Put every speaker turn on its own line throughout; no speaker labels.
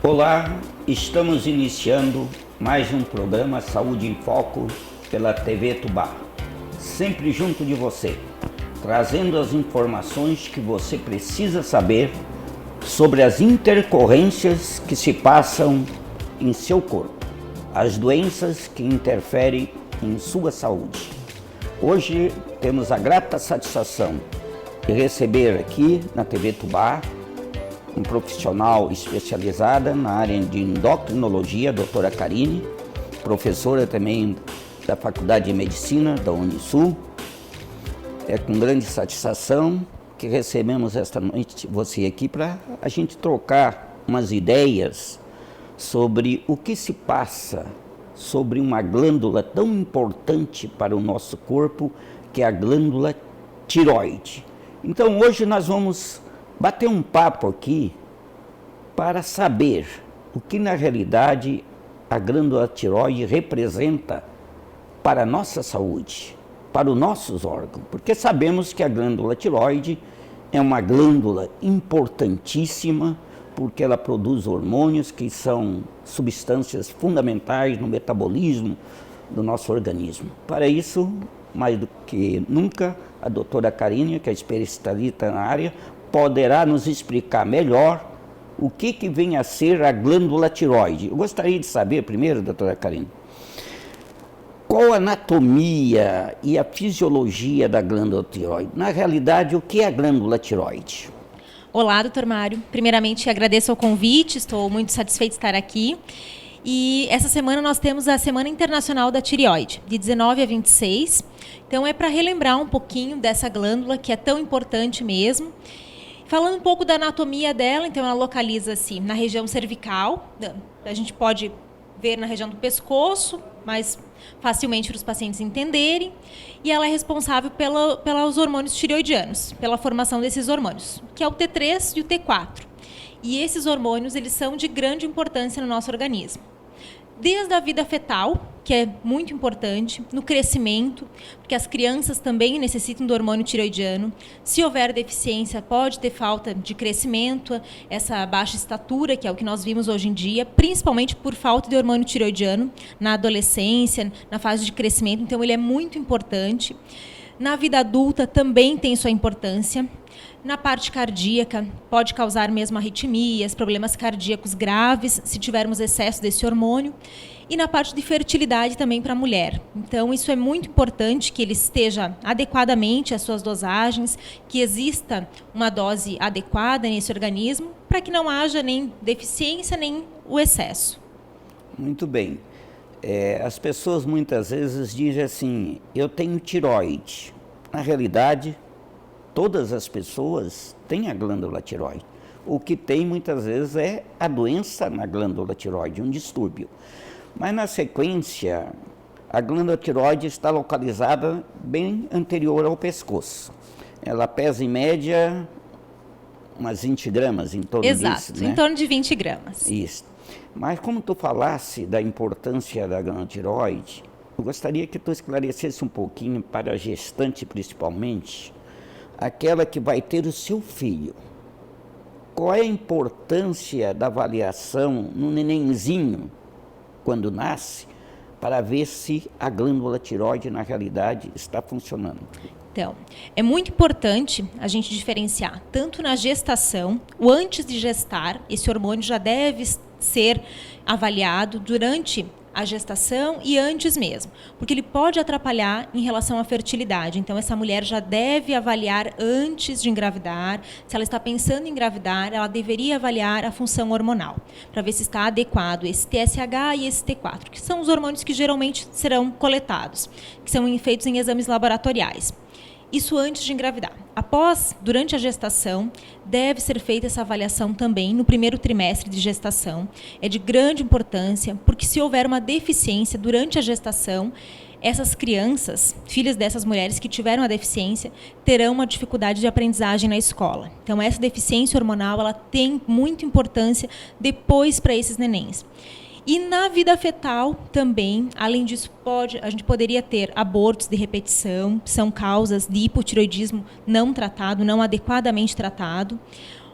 Olá, estamos iniciando mais um programa Saúde em Foco pela TV Tubá, sempre junto de você, trazendo as informações que você precisa saber sobre as intercorrências que se passam em seu corpo, as doenças que interferem em sua saúde. Hoje temos a grata satisfação de receber aqui na TV Tubá um profissional especializada na área de endocrinologia, a doutora Karine, professora também da Faculdade de Medicina da Unisul. É com grande satisfação que recebemos esta noite você aqui para a gente trocar umas ideias sobre o que se passa sobre uma glândula tão importante para o nosso corpo, que é a glândula tireoide. Então hoje nós vamos bater um papo aqui para saber o que na realidade a glândula tireoide representa para a nossa saúde, para os nossos órgãos, porque sabemos que a glândula tireoide é uma glândula importantíssima, porque ela produz hormônios que são substâncias fundamentais no metabolismo do nosso organismo. Para isso, mais do que nunca, a doutora Karine, que é especialista na área, poderá nos explicar melhor o que vem a ser a glândula tireoide. Eu gostaria de saber primeiro, doutora Karine, qual a anatomia e a fisiologia da glândula tireoide? Na realidade, o que é a glândula tireoide?
Olá, doutor Mário. Primeiramente, agradeço o convite, estou muito satisfeita de estar aqui. E essa semana nós temos a Semana Internacional da Tireoide, de 19 a 26. Então, é para relembrar um pouquinho dessa glândula, que é tão importante mesmo. Falando um pouco da anatomia dela, então ela localiza-se na região cervical, a gente pode ver na região do pescoço, mais facilmente para os pacientes entenderem, e ela é responsável pelos hormônios tireoidianos, pela formação desses hormônios, que é o T3 e o T4. E esses hormônios, eles são de grande importância no nosso organismo. Desde a vida fetal, que é muito importante, no crescimento, porque as crianças também necessitam do hormônio tireoidiano. Se houver deficiência, pode ter falta de crescimento, essa baixa estatura, que é o que nós vimos hoje em dia, principalmente por falta de hormônio tireoidiano na adolescência, na fase de crescimento, então ele é muito importante. Na vida adulta também tem sua importância. Na parte cardíaca, pode causar mesmo arritmias, problemas cardíacos graves, se tivermos excesso desse hormônio. E na parte de fertilidade também para a mulher. Então, isso é muito importante que ele esteja adequadamente às suas dosagens, que exista uma dose adequada nesse organismo, para que não haja nem deficiência, nem o excesso.
Muito bem. As pessoas muitas vezes dizem assim, eu tenho tireoide. Na realidade, todas as pessoas têm a glândula tireoide. O que tem muitas vezes é a doença na glândula tireoide, um distúrbio. Mas na sequência, a glândula tireoide está localizada bem anterior ao pescoço. Ela pesa em média umas 20 gramas, em torno disso, né?
Exato, em torno de 20 gramas.
Isso. Mas como tu falasse da importância da glândula tireoide, eu gostaria que tu esclarecesse um pouquinho para a gestante principalmente, aquela que vai ter o seu filho. Qual é a importância da avaliação no nenenzinho, quando nasce, para ver se a glândula tireoide, na realidade, está funcionando?
Então, é muito importante a gente diferenciar, tanto na gestação, o antes de gestar, esse hormônio já deve ser avaliado durante a gestação e antes mesmo, porque ele pode atrapalhar em relação à fertilidade. Então, essa mulher já deve avaliar antes de engravidar. Se ela está pensando em engravidar, ela deveria avaliar a função hormonal, para ver se está adequado esse TSH e esse T4, que são os hormônios que geralmente serão coletados, que são feitos em exames laboratoriais. Isso antes de engravidar. Durante a gestação, deve ser feita essa avaliação também no primeiro trimestre de gestação. É de grande importância, porque se houver uma deficiência durante a gestação, essas crianças, filhas dessas mulheres que tiveram a deficiência, terão uma dificuldade de aprendizagem na escola. Então, essa deficiência hormonal, ela tem muita importância depois para esses nenéns. E na vida fetal também, além disso, a gente poderia ter abortos de repetição, que são causas de hipotireoidismo não tratado, não adequadamente tratado,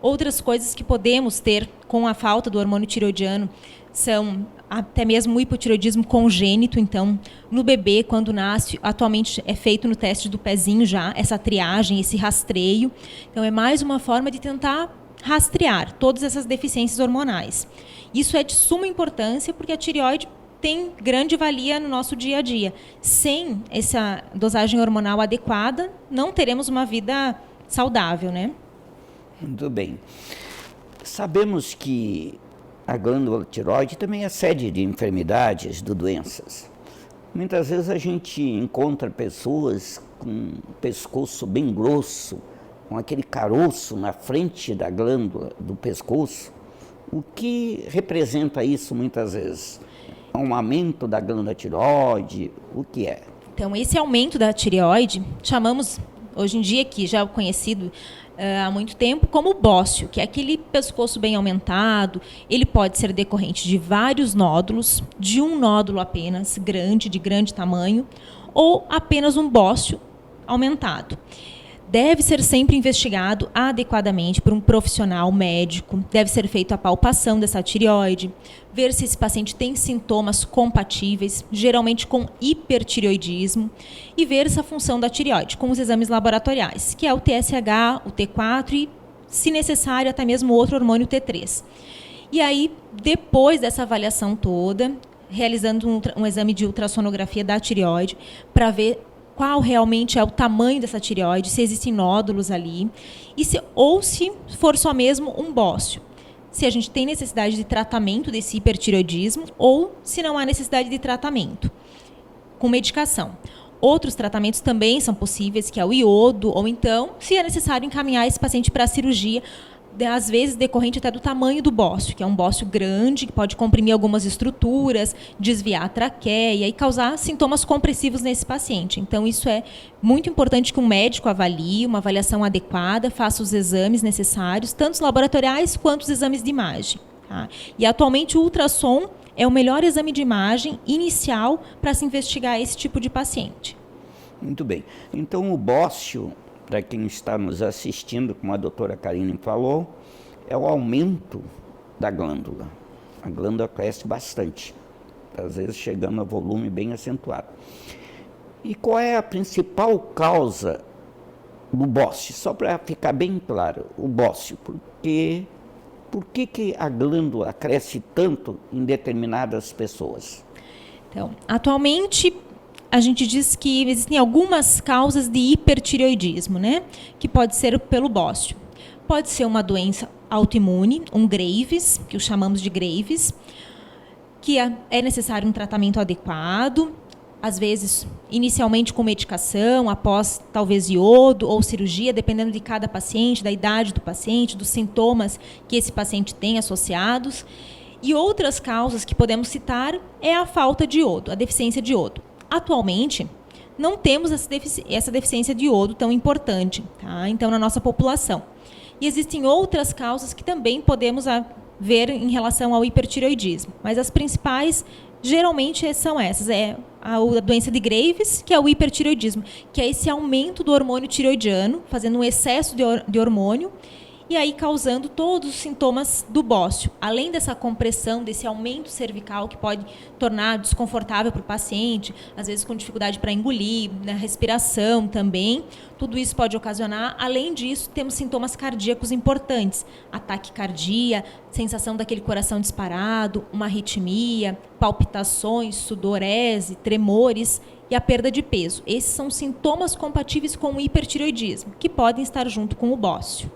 Outras coisas que podemos ter com a falta do hormônio tireoidiano são até mesmo o hipotireoidismo congênito. Então, no bebê, quando nasce, atualmente é feito no teste do pezinho já, essa triagem, esse rastreio. Então, é mais uma forma de tentar rastrear todas essas deficiências hormonais. Isso é de suma importância porque a tireoide tem grande valia no nosso dia a dia. Sem essa dosagem hormonal adequada, não teremos uma vida saudável, né?
Muito bem. Sabemos que a glândula tireoide também é sede de enfermidades, de doenças. Muitas vezes a gente encontra pessoas com o pescoço bem grosso, com aquele caroço na frente da glândula do pescoço. O que representa isso muitas vezes? Um aumento da glândula tireoide? O que é?
Então, esse aumento da tireoide, chamamos hoje em dia, que já é conhecido há muito tempo, como bócio, que é aquele pescoço bem aumentado. Ele pode ser decorrente de vários nódulos, de um nódulo apenas, de grande tamanho, ou apenas um bócio aumentado. Deve ser sempre investigado adequadamente por um profissional médico. Deve ser feita a palpação dessa tireoide, ver se esse paciente tem sintomas compatíveis, geralmente com hipertireoidismo, e ver essa função da tireoide com os exames laboratoriais, que é o TSH, o T4 e, se necessário, até mesmo outro hormônio T3. E aí, depois dessa avaliação toda, realizando um exame de ultrassonografia da tireoide para ver qual realmente é o tamanho dessa tireoide, se existem nódulos ali, ou se for só mesmo um bócio. Se a gente tem necessidade de tratamento desse hipertireoidismo ou se não há necessidade de tratamento com medicação. Outros tratamentos também são possíveis, que é o iodo, ou então, se é necessário, encaminhar esse paciente para a cirurgia, às vezes decorrente até do tamanho do bócio, que é um bócio grande, que pode comprimir algumas estruturas, desviar a traqueia e causar sintomas compressivos nesse paciente. Então, isso é muito importante que um médico avalie, uma avaliação adequada, faça os exames necessários, tanto os laboratoriais quanto os exames de imagem. Tá? E, atualmente, o ultrassom é o melhor exame de imagem inicial para se investigar esse tipo de paciente.
Muito bem. Então, o bócio, para quem está nos assistindo, como a doutora Karine falou, é o aumento da glândula. A glândula cresce bastante, às vezes chegando a volume bem acentuado. E qual é a principal causa do bócio? Só para ficar bem claro, o bócio, por que a glândula cresce tanto em determinadas pessoas?
Então, atualmente, a gente diz que existem algumas causas de hipertireoidismo, né? Que pode ser pelo bócio. Pode ser uma doença autoimune, um Graves, que o chamamos de Graves, que é necessário um tratamento adequado, às vezes inicialmente com medicação, após talvez iodo ou cirurgia, dependendo de cada paciente, da idade do paciente, dos sintomas que esse paciente tem associados. E outras causas que podemos citar é a falta de iodo, a deficiência de iodo. Atualmente, não temos essa deficiência de iodo tão importante, tá? Então, na nossa população. E existem outras causas que também podemos ver em relação ao hipertireoidismo. Mas as principais, geralmente, são essas. É a doença de Graves, que é o hipertireoidismo, que é esse aumento do hormônio tireoidiano, fazendo um excesso de hormônio, e aí causando todos os sintomas do bócio. Além dessa compressão, desse aumento cervical que pode tornar desconfortável para o paciente, às vezes com dificuldade para engolir, na respiração também, tudo isso pode ocasionar. Além disso, temos sintomas cardíacos importantes, ataque cardíaco, sensação daquele coração disparado, uma arritmia, palpitações, sudorese, tremores e a perda de peso. Esses são sintomas compatíveis com o hipertireoidismo, que podem estar junto com o bócio.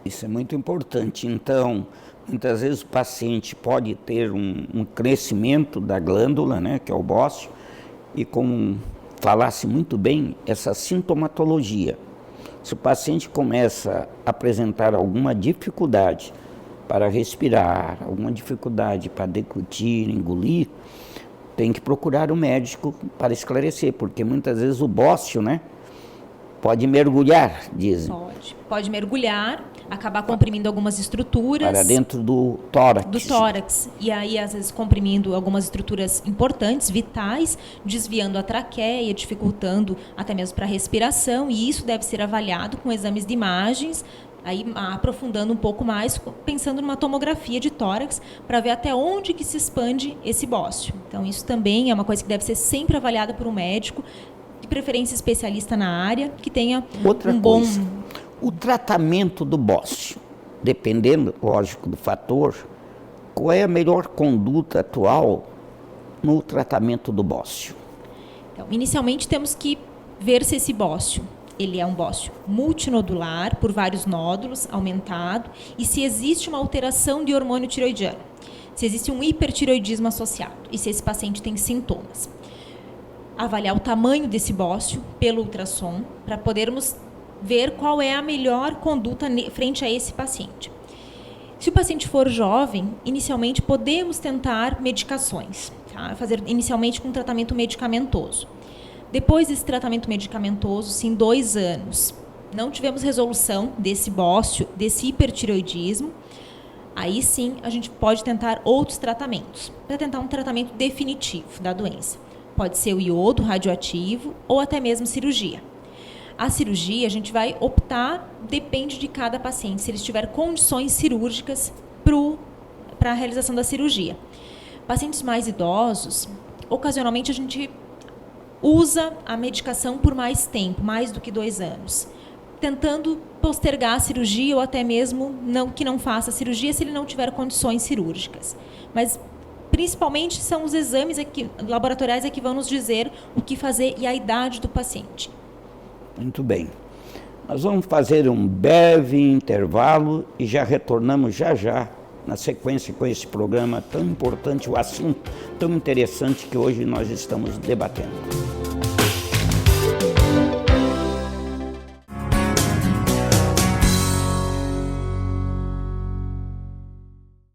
Isso é muito importante. Então, muitas vezes o paciente pode ter um crescimento da glândula, né, que é o bócio, e como falasse muito bem, essa sintomatologia. Se o paciente começa a apresentar alguma dificuldade para respirar, alguma dificuldade para deglutir, engolir, tem que procurar o médico para esclarecer, porque muitas vezes o bócio, né, pode mergulhar, dizem.
Pode mergulhar, acabar comprimindo algumas estruturas.
Para dentro do tórax.
Do tórax. E aí, às vezes, comprimindo algumas estruturas importantes, vitais, desviando a traqueia, dificultando até mesmo para a respiração. E isso deve ser avaliado com exames de imagens Aí aprofundando um pouco mais, pensando numa tomografia de tórax para ver até onde que se expande esse bócio. Então isso também é uma coisa que deve ser sempre avaliada por um médico, de preferência especialista na área, que tenha bom...
O tratamento do bócio, dependendo, lógico, do fator, qual é a melhor conduta atual no tratamento do bócio?
Então, inicialmente temos que ver se esse bócio, ele é um bócio multinodular, por vários nódulos, aumentado, e se existe uma alteração de hormônio tiroidiano, se existe um hipertiroidismo associado, e se esse paciente tem sintomas. Avaliar o tamanho desse bócio pelo ultrassom, para podermos ver qual é a melhor conduta frente a esse paciente. Se o paciente for jovem, inicialmente podemos tentar medicações, tá? Fazer inicialmente com tratamento medicamentoso. Depois desse tratamento medicamentoso, se em 2 anos não tivemos resolução desse bócio, desse hipertiroidismo, aí sim a gente pode tentar outros tratamentos, para tentar um tratamento definitivo da doença. Pode ser o iodo radioativo ou até mesmo cirurgia. A cirurgia a gente vai optar, depende de cada paciente, se eles tiver condições cirúrgicas para a realização da cirurgia. Pacientes mais idosos, ocasionalmente a gente usa a medicação por mais tempo, mais do que 2 anos, tentando postergar a cirurgia ou até mesmo que não faça a cirurgia se ele não tiver condições cirúrgicas. Mas principalmente são os exames laboratoriais que vão nos dizer o que fazer e a idade do paciente.
Muito bem. Nós vamos fazer um breve intervalo e já retornamos já na sequência com esse programa tão importante, o assunto tão interessante que hoje nós estamos debatendo.